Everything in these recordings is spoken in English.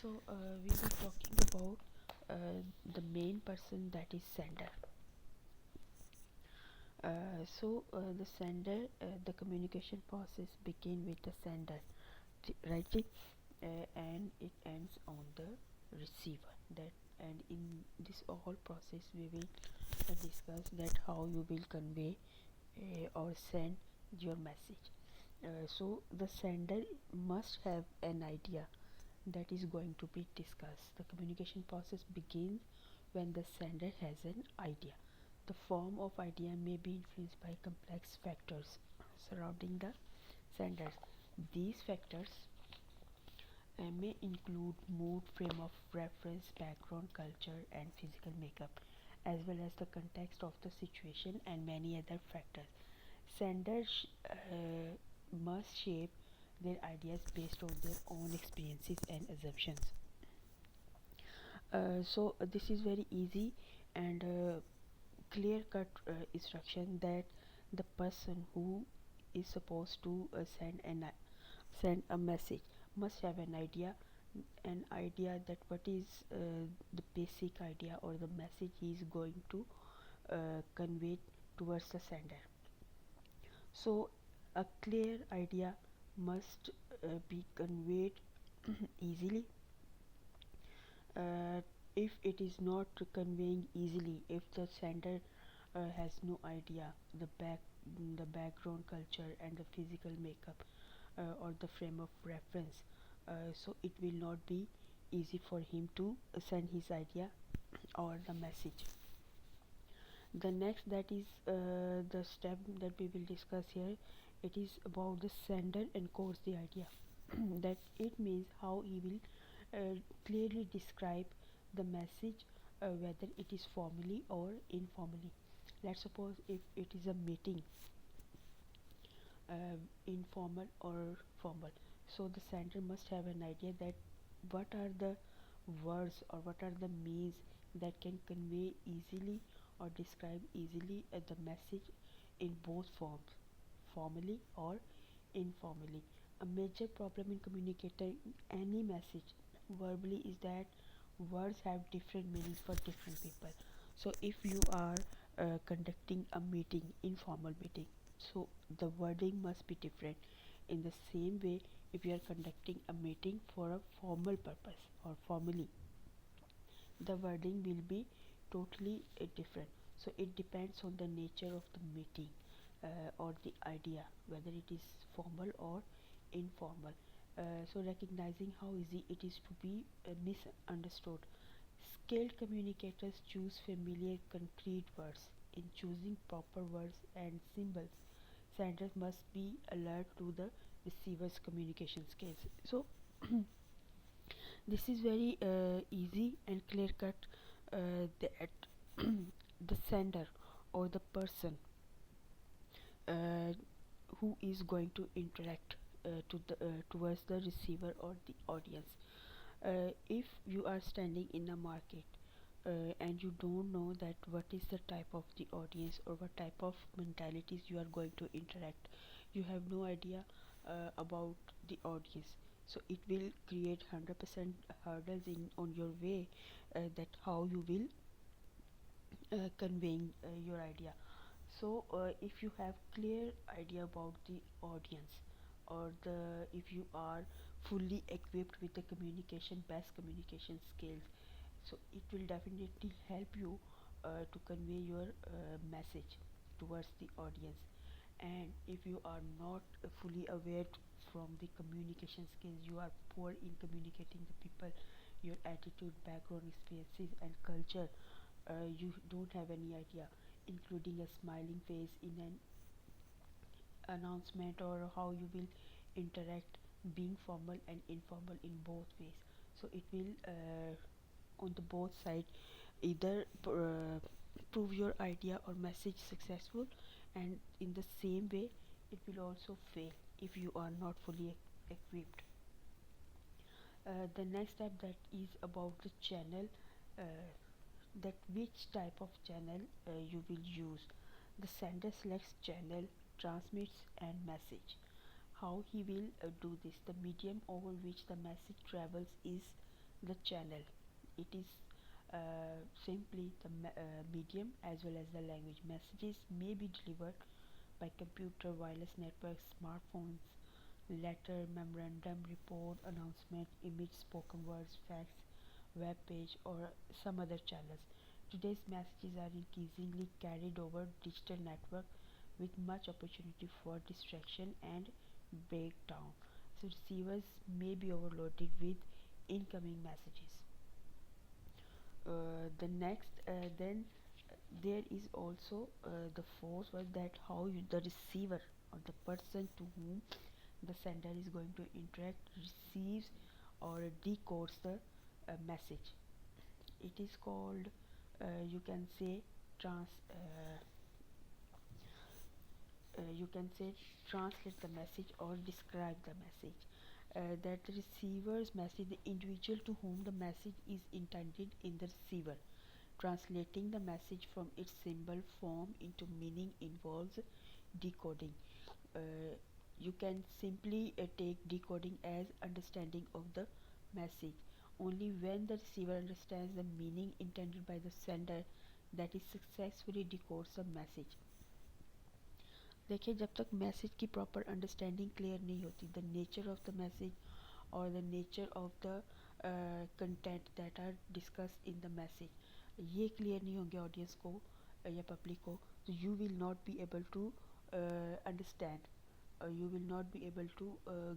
We were talking about the main person, that is sender. The sender, the communication process begin with the sender, right? And it ends on the receiver. That and in this whole process, we will discuss that how you will convey or send your message. The sender must have an idea that is going to be discussed. The communication process begins when the sender has an idea. The form of idea may be influenced by complex factors surrounding the senders. These factors may include mood, frame of reference, background, culture, and physical makeup, as well as the context of the situation and many other factors. Senders must shape their ideas based on their own experiences and assumptions. This is very easy and clear cut instruction that the person who is supposed to send a message must have an idea that what is the basic idea or the message he is going to convey towards the sender. So a clear idea must be conveyed easily. uh, if it is not conveying easily, if the sender has no idea the background culture and the physical makeup or the frame of reference, so it will not be easy for him to send his idea or the message. The next, that is the step that we will discuss here. It is about the sender encodes the idea. That it means how he will clearly describe the message, whether it is formally or informally. Let's suppose if it is a meeting, informal or formal. So the sender must have an idea that what are the words or what are the means that can convey easily or describe easily the message in both forms, formally or informally. A major problem in communicating any message verbally is that words have different meanings for different people. So if you are conducting a meeting, informal meeting, so the wording must be different. In the same way, if you are conducting a meeting for a formal purpose or formally, the wording will be totally different. So it depends on the nature of the meeting or the idea, whether it is formal or informal. So recognizing how easy it is to be misunderstood. Skilled communicators choose familiar concrete words. In choosing proper words and symbols, senders must be alert to the receiver's communication skills. So this is very easy and clear cut, that the sender or the person uh, who is going to interact towards the receiver or the audience. If you are standing in a market and you don't know that what is the type of the audience or what type of mentalities you are going to interact, you have no idea about the audience, so it will create 100% hurdles in on your way, that how you will conveying your idea. So if you have clear idea about the audience, or the if you are fully equipped with the communication best communication skills, so it will definitely help you to convey your message towards the audience. And if you are not fully aware from the communication skills, you are poor in communicating the people, your attitude, background, experiences and culture, you don't have any idea, including a smiling face in an announcement, or how you will interact being formal and informal in both ways. So it will on the both side either prove your idea or message successful, and in the same way it will also fail if you are not fully equipped. The next step, that is about the channel, uh, that which type of channel you will use. The sender selects channel, transmits and message. How he will do this, the medium over which the message travels is the channel. It is simply the medium as well as the language. Messages may be delivered by computer, wireless networks, smartphones, letter, memorandum, report, announcement, image, spoken words, fax, web page, or some other channels. Today's messages are increasingly carried over digital network with much opportunity for distraction and breakdown. So receivers may be overloaded with incoming messages. The next then there is also the fourth one, that how the receiver or the person to whom the sender is going to interact receives or decodes the message. It is called, you can say, trans you can say translate the message or describe the message. That the receiver's message, the individual to whom the message is intended in the receiver. Translating the message from its symbol form into meaning involves decoding. Uh, you can simply take decoding as understanding of the message. Only when the receiver understands the meaning intended by the sender, that is successfully decodes the message. देखिए, जब तक message की proper understanding clear नहीं होती, the nature of the message or the nature of the content that are discussed in the message, ये clear नहीं होंगे audience को या पब्लिक को, तो you will not be able to understand, you will not be able to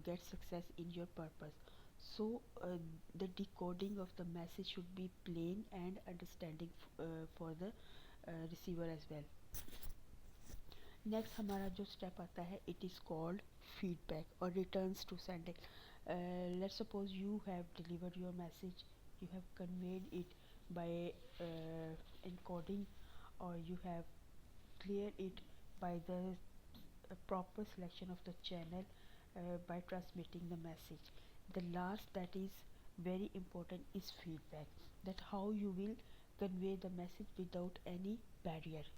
get success in your purpose. So the decoding of the message should be plain and understanding for the receiver as well. Next हमारा जो step आता है, it is called feedback और returns to sending. Let's suppose you have delivered your message, you have conveyed it by encoding, or you have cleared it by the proper selection of the channel, by transmitting the message. The last that is very important is feedback, that how you will convey the message without any barrier.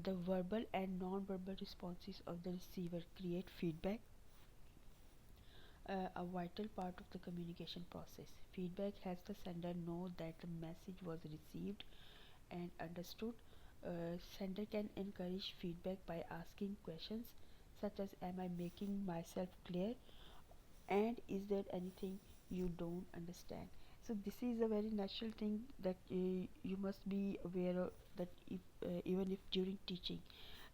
The verbal and non-verbal responses of the receiver create feedback, a vital part of the communication process. Feedback helps the sender know that the message was received and understood. Sender can encourage feedback by asking questions such as, am I making myself clear, and is there anything you don't understand? So this is a very natural thing that you must be aware of, that if, even if during teaching,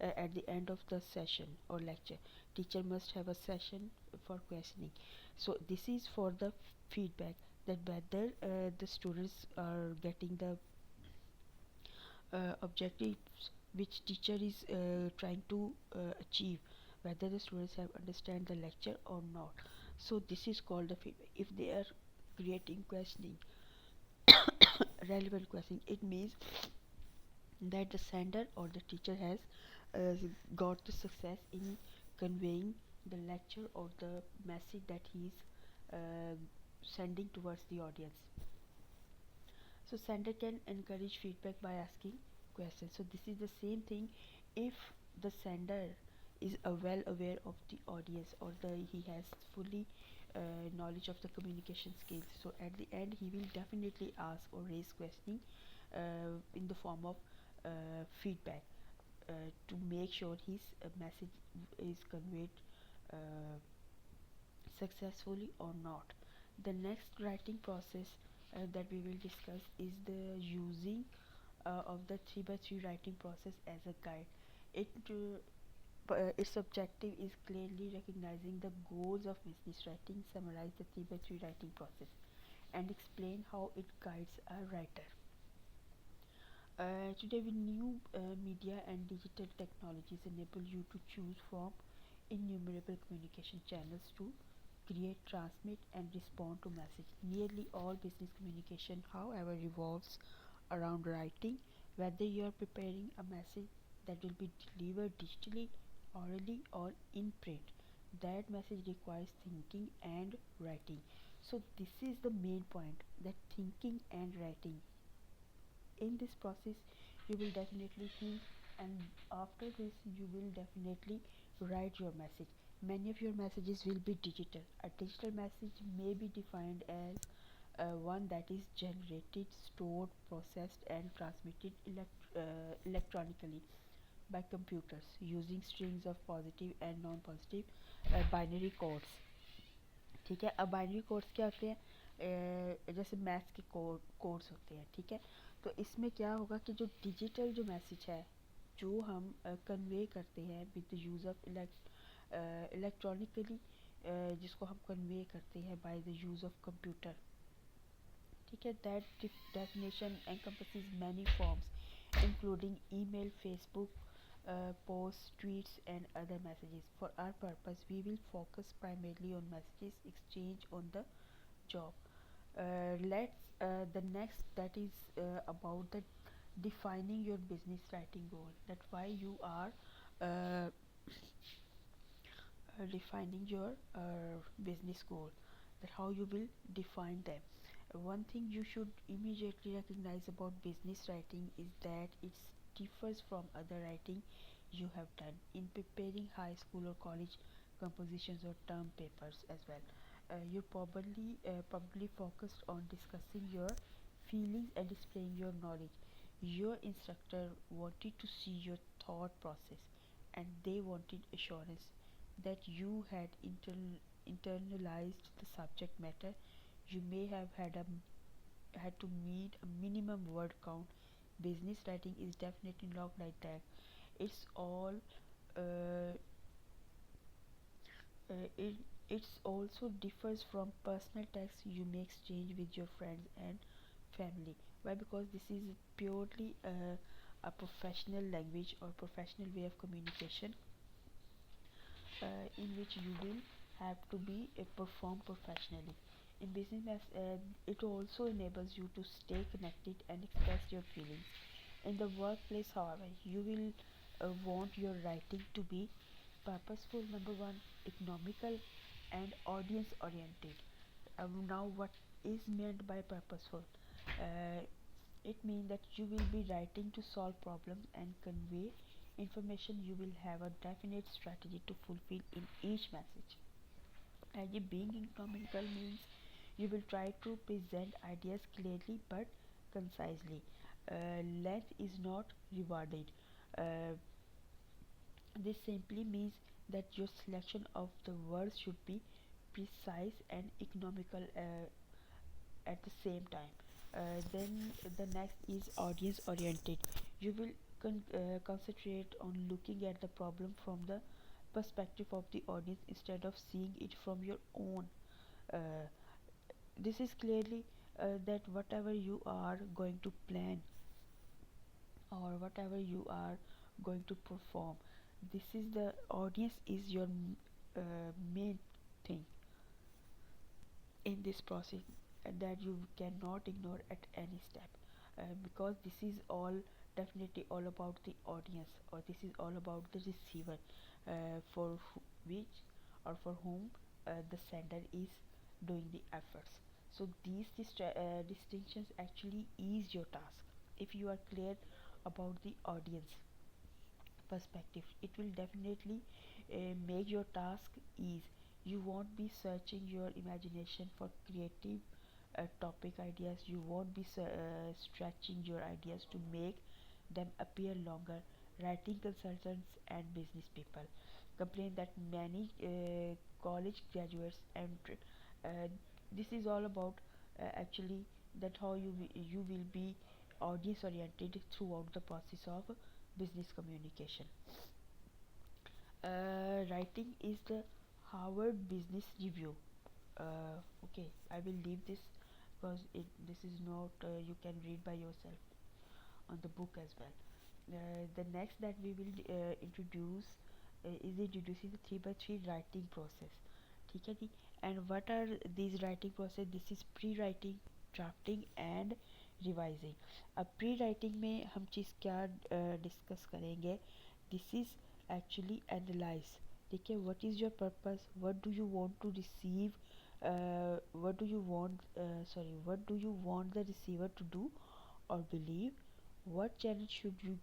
at the end of the session or lecture, teacher must have a session for questioning. So this is for the feedback, that whether the students are getting the objectives which teacher is trying to achieve, whether the students have understand the lecture or not. So this is called the feedback. If they are creating questioning, relevant questioning, it means that the sender or the teacher has got the success in conveying the lecture or the message that he is uh, sending towards the audience. So sender can encourage feedback by asking questions. So this is the same thing. If the sender is well aware of the audience, or the he has fully knowledge of the communication skills, so at the end he will definitely ask or raise questioning in the form of feedback, to make sure his message is conveyed uh, successfully or not. The next writing process that we will discuss is the using of the 3 by 3 writing process as a guide. It its objective is clearly recognizing the goals of business writing, summarize the 3 by 3 writing process, and explain how it guides a writer. Today, with new media and digital technologies enable you to choose from innumerable communication channels to create, transmit, and respond to message. Nearly all business communication, however, revolves around writing. Whether you are preparing a message that will be delivered digitally, orally, or in print, that message requires thinking and writing. So this is the main point, that thinking and writing. In this process you will definitely think, and after this you will definitely write your message. Many of your messages will be digital. A digital message may be defined as one that is generated, stored, processed, and transmitted electronically by computers using strings of positive and non-positive binary codes. ठीक है, अब binary codes क्या होते हैं, जैसे maths के codes होते हैं, ठीक है। तो इसमें क्या होगा कि जो डिजिटल जो मैसेज है, जो हम कन्वे करते हैं with the use of electronically, जिसको हम कन्वे करते हैं by the use of computer, ठीक है। That definition encompasses many forms including email, Facebook, posts, tweets and other messages. For our purpose we will focus primarily on messages exchange on the job. Let's The next that is about the defining your business writing goal, that why you are uh, defining your business goal, that how you will define them. One thing you should immediately recognize about business writing is that it differs from other writing you have done in preparing high school or college compositions or term papers as well. You probably focused on discussing your feelings and displaying your knowledge. Your instructor wanted to see your thought process, and they wanted assurance that you had internalized the subject matter. You may have had to meet a minimum word count. Business writing is definitely not like that. It's all uh, it it's also differs from personal text you may exchange with your friends and family. Why? Because this is purely a professional language or professional way of communication, in which you will have to be perform professionally. In business, it also enables you to stay connected and express your feelings. In the workplace, however, you will want your writing to be purposeful, number one, economical, and audience oriented. Now, what is meant by purposeful? Uh, it means that you will be writing to solve problems and convey information. You will have a definite strategy to fulfill in each message. And being economical means you will try to present ideas clearly but concisely. Length is not rewarded. Uh, this simply means that your selection of the words should be precise and economical at the same time. Then the next is audience oriented. You will concentrate on looking at the problem from the perspective of the audience instead of seeing it from your own. Uh, this is clearly that whatever you are going to plan or whatever you are going to perform, this is the audience is your main thing in this process, that you cannot ignore at any step, because this is all definitely all about the audience, or this is all about the receiver, for which or for whom the sender is doing the efforts. So these distinctions actually ease your task. If you are clear about the audience perspective, it will definitely make your task ease. You won't be searching your imagination for creative topic ideas. You won't be stretching your ideas to make them appear longer. Writing consultants and business people complain that many college graduates and uh, this is all about actually that how you will be audience oriented throughout the process of business communication. Writing is the Harvard Business Review. Okay, I will leave this because this is not you can read by yourself on the book as well. The next that we will introduce is introducing the 3 by 3 writing process. ठीक है जी। And what are these writing process? This is pre-writing, drafting and revising. अब pre-writing में हम चीज़ क्या discuss करेंगे? This is actually analyze. ठीक है, what is your purpose? What do you want to receive? What do you want the receiver to do or believe? What channel should you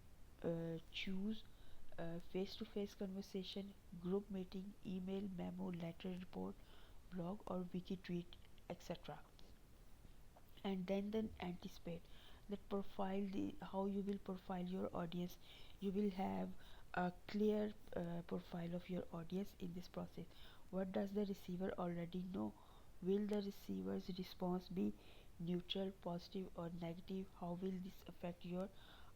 choose? Face-to-face conversation, group meeting, email, memo, letter, report, blog or wiki tweet, etc. and then anticipate that profile the how you will profile your audience. You will have a clear profile of your audience in this process. What does the receiver already know? Will the receiver's response be neutral, positive, or negative? How will this affect your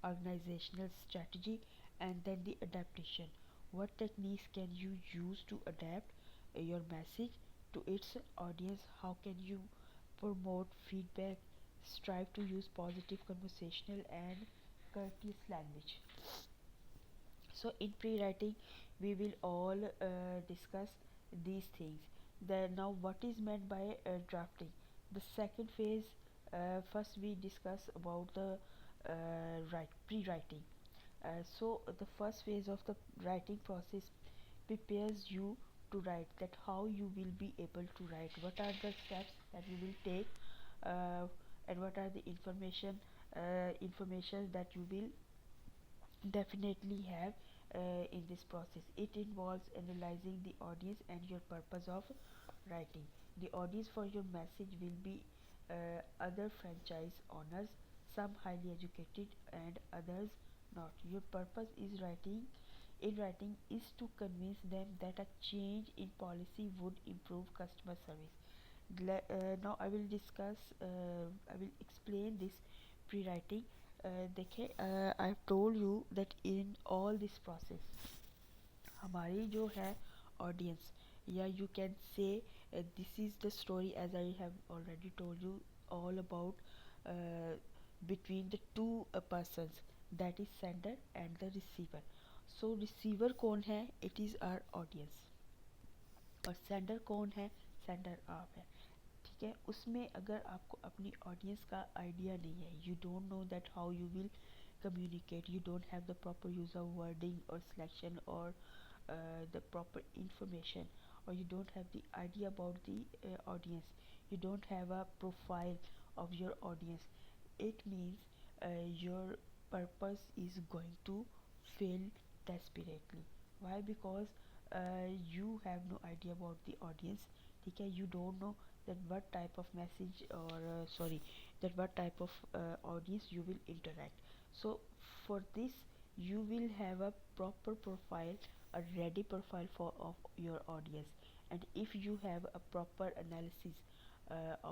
organizational strategy? And then the adaptation. What techniques can you use to adapt your message to its audience? How can you promote feedback? Strive to use positive conversational and courteous language. So in pre-writing we will all discuss these things. Now what is meant by drafting? The second phase, first we discuss about the pre-writing. So the first phase of the writing process prepares you to write, that how you will be able to write, what are the steps that you will take, uh, and what are the information that you will definitely have in this process. It involves analyzing the audience and your purpose of writing. The audience for your message will be other franchise owners, some highly educated and others not. Your purpose is writing is to convince them that a change in policy would improve customer service. Now I will explain this pre-writing. देखिए, I have told you that in all this process हमारी जो है audience, या you can say this is the story as I have already told you all about between the two persons, that is sender and the receiver. So receiver कौन है? It is our audience. और sender कौन है? Sender आप है। ठीक है, उसमें अगर आपको अपनी ऑडियंस का आइडिया नहीं है, you don't know that how you will communicate, you don't have the proper use of wording or selection or the proper information, or you don't have the idea about the audience, you don't have a profile of your audience, it means your purpose is going to fail desperately. Why? Because you have no idea about the audience. ठीक है, you don't know that what type of message or sorry, that what type of audience you will interact. So for this you will have a proper profile, a ready profile for of your audience. And if you have a proper analysis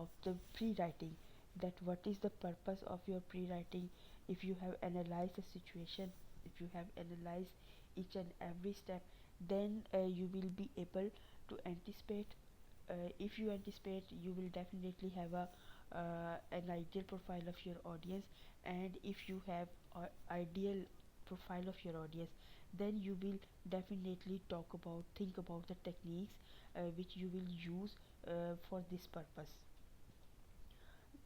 of the pre-writing, that what is the purpose of your pre-writing, if you have analyzed the situation, if you have analyzed each and every step, then you will be able to anticipate. If you anticipate, you will definitely have a an ideal profile of your audience. And if you have ideal profile of your audience, then you will definitely think about the techniques which you will use for this purpose.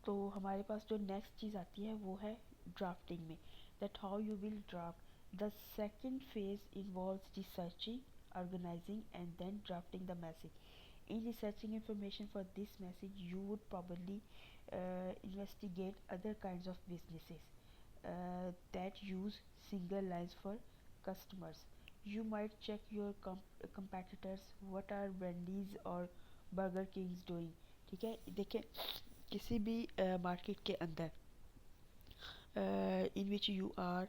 तो हमारे पास जो next चीज़ आती है वो है drafting में, that how you will draft. The second phase involves researching, organizing, and then drafting the message. In researching information for this message, you would probably investigate other kinds of businesses that use single lines for customers. You might check your competitors, what are Wendy's or Burger King's doing. ठीक है, देखें किसी भी market के अंदर in which you are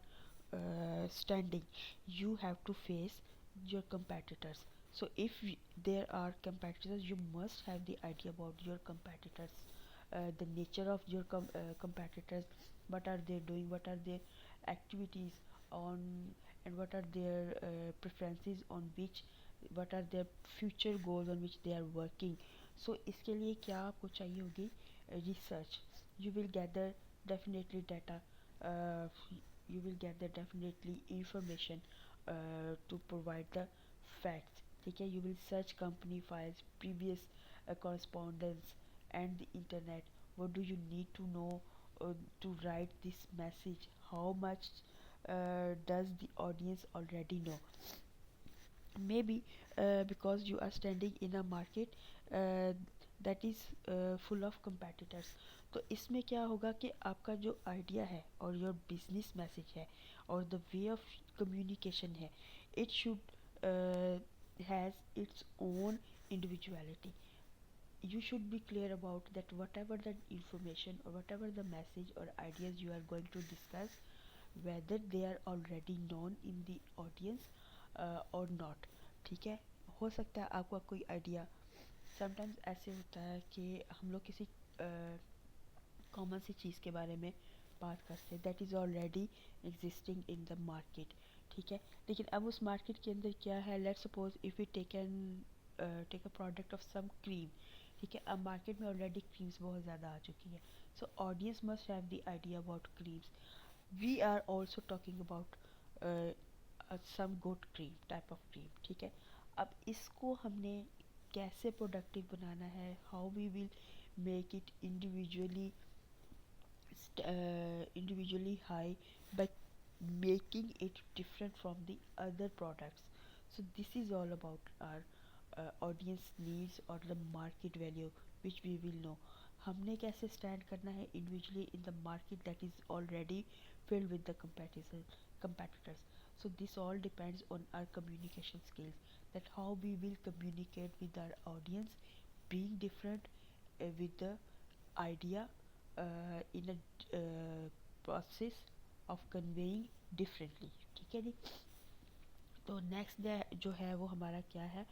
standing, you have to face your competitors. So if there are competitors, you must have the idea about your competitors, the nature of your competitors, what are they doing, what are their activities on, and what are their preferences on which, what are their future goals on which they are working. So इसके लिए क्या आपको चाहिए होगी? Research. You will gather definitely data, uh, you will gather definitely information to provide the facts. ठीक है, you will search company files, previous correspondence, and the internet. What do you need to know to write this message? How much does the audience already know? Maybe because you are standing in a market uh, that is full of competitors. तो इसमें क्या होगा कि आपका जो idea है और your business message है और द वे ऑफ कम्युनिकेशन है, it should has its own individuality. you should be clear about that whatever the information or whatever the message or ideas you are going to discuss, whether they are already known in the audience or not. ठीक है, हो सकता है आपका कोई idea, sometimes ऐसे होता है कि हम लोग किसी कॉमन सी चीज़ के बारे में बात करते हैं that is already existing in the market, ठीक है, लेकिन अब उस मार्केट के अंदर क्या है, let's suppose if you take a product of some cream, ठीक है, अब मार्केट में ऑलरेडी क्रीम्स बहुत ज़्यादा आ चुकी है, so audience must have the idea about creams, we are also talking about some good cream type of cream, ठीक है, अब इसको हमने कैसे प्रोडक्टिव बनाना है, how we will make it individually high by making it different from the other products. So this is all about our audience needs or the market value which we will know. हमने कैसे stand करना है individually in the market that is already filled with the competitors. So this all depends on our communication skills, that how we will communicate with our audience, being different with the idea in a process of conveying differently, ठीक है जी। तो next जो है वो हमारा क्या है,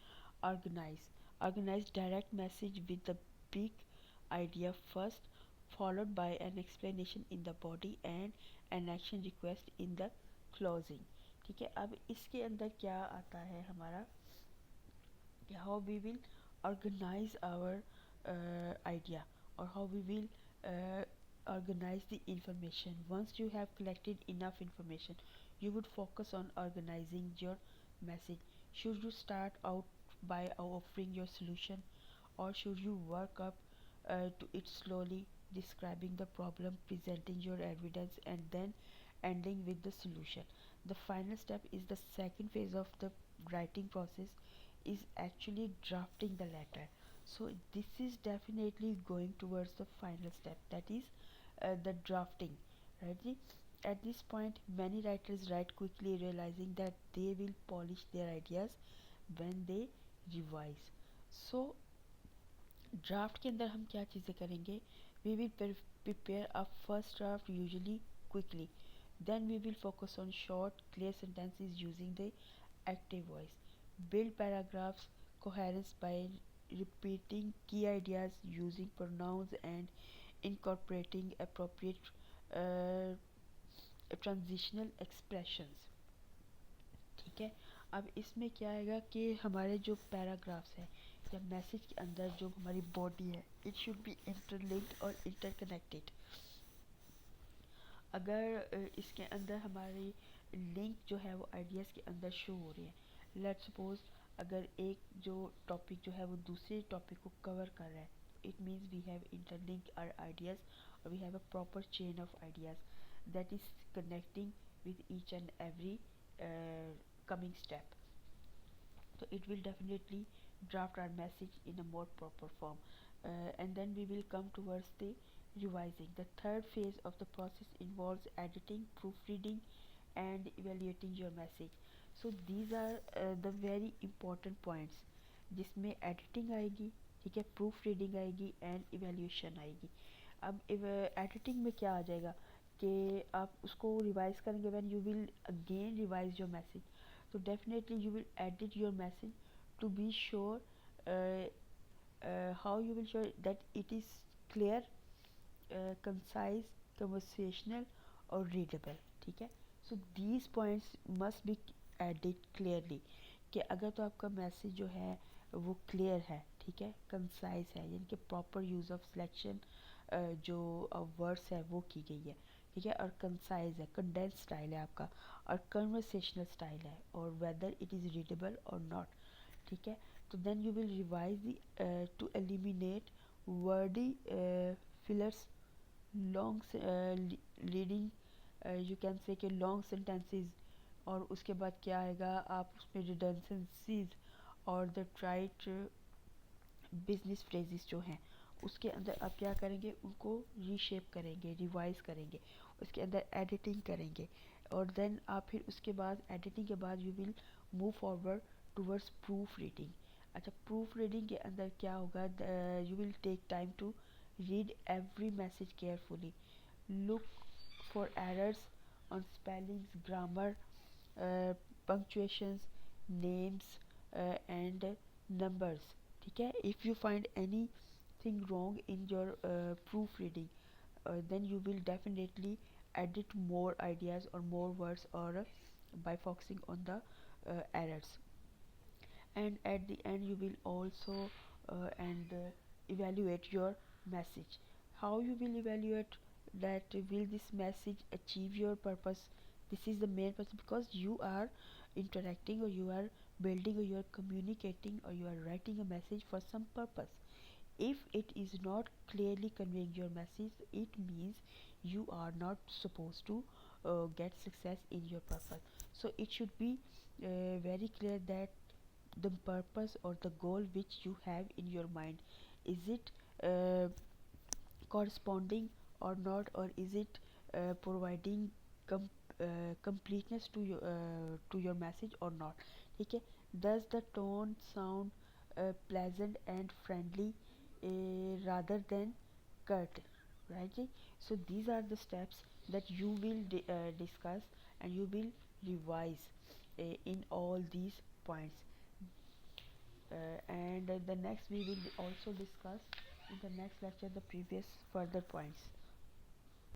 organise, organise direct message with the big idea first, followed by an explanation in the body and an action request in the closing, ठीक है। अब इसके अंदर क्या आता है हमारा, how we will organize our idea, or how we will organize the information. Once you have collected enough information, you would focus on organizing your message. Should you start out by offering your solution, or should you work up to it slowly, describing the problem, presenting your evidence, and then ending with the solution? The final step is the second phase of the writing process, is actually drafting the letter. So this is definitely going towards the final step, that is the drafting, right? At this point many writers write quickly, realizing that they will polish their ideas when they revise. So draft के अंदर हम क्या चीज़ें करेंगे, we will prepare a first draft usually quickly, then we will focus on short clear sentences using the active voice, build paragraphs coherence by repeating key ideas, using pronouns and incorporating appropriate uh, transitional expressions, ठीक है। अब इसमें क्या आएगा कि हमारे जो paragraphs हैं या मैसेज के अंदर जो हमारी बॉडी है, इट शुड बी इंटरलिंक्ड और इंटरकनेक्टेड। अगर इसके अंदर हमारी लिंक जो है वो आइडियाज़ के अंदर शो हो रही है, लेट्स सपोज अगर एक जो टॉपिक जो है वो दूसरे टॉपिक को कवर कर रहा है, it means we have interlinked our ideas और we have a proper chain of ideas that is connecting with each and every coming step. So it will definitely draft our message in a more proper form, and then we will come towards the revising. The third phase of the process involves editing, proofreading and evaluating your message. So these are the very important points जिसमें editing आएगी, ठीक है, proof reading आएगी and evaluation आएगी। अब editing में क्या आ जाएगा कि आप उसको रिवाइज करेंगे, when you will again revise your message, तो definitely you will edit your message to be sure how you will show that it is clear, concise, conversational or readable, ठीक है। so these points must be added clearly, कि अगर तो आपका message जो है वो क्लियर है, ठीक है, कंसाइज है, यानी कि प्रॉपर यूज़ ऑफ सिलेक्शन जो वर्ड्स है वो की गई है, ठीक है, और कंसाइज है, कंडेंस स्टाइल है आपका, और कन्वर्सेशनल स्टाइल है, और वेदर इट इज़ रीडेबल और नॉट, ठीक है। तो then you will revise the to eliminate wordy fillers, long leading, you can say कि लॉन्ग सेंटेंसेस, और उसके बाद क्या आएगा, आप उसमें रिडंडेंसीज और द ट्राइट बिजनेस फ्रेजेस जो हैं उसके अंदर आप क्या करेंगे, उनको रीशेप करेंगे, रिवाइज करेंगे, उसके अंदर एडिटिंग करेंगे, और देन आप फिर उसके बाद एडिटिंग के बाद you will move forward towards proofreading. अच्छा, प्रूफ रीडिंग के अंदर क्या होगा, you will take time to read every message carefully, look for errors on spellings, grammar, punctuations, names, and numbers. ठीक है, if you find anything wrong in your proofreading, then you will definitely edit more ideas or more words, or by focusing on the errors. And at the end you will also and evaluate your message. How you will evaluate that, will this message achieve your purpose? This is the main purpose, because you are interacting, or you are building, or you are communicating, or you are writing a message for some purpose. If it is not clearly conveying your message, it means you are not supposed to get success in your purpose. So it should be very clear that the purpose or the goal which you have in your mind, is it corresponding or not, or is it providing completeness to your message or not. ठीक है, does the tone sound pleasant and friendly rather than curt, right ji? So these are the steps that you will discuss, and you will revise in all these points. And the next we will also discuss in the next lecture the previous further points.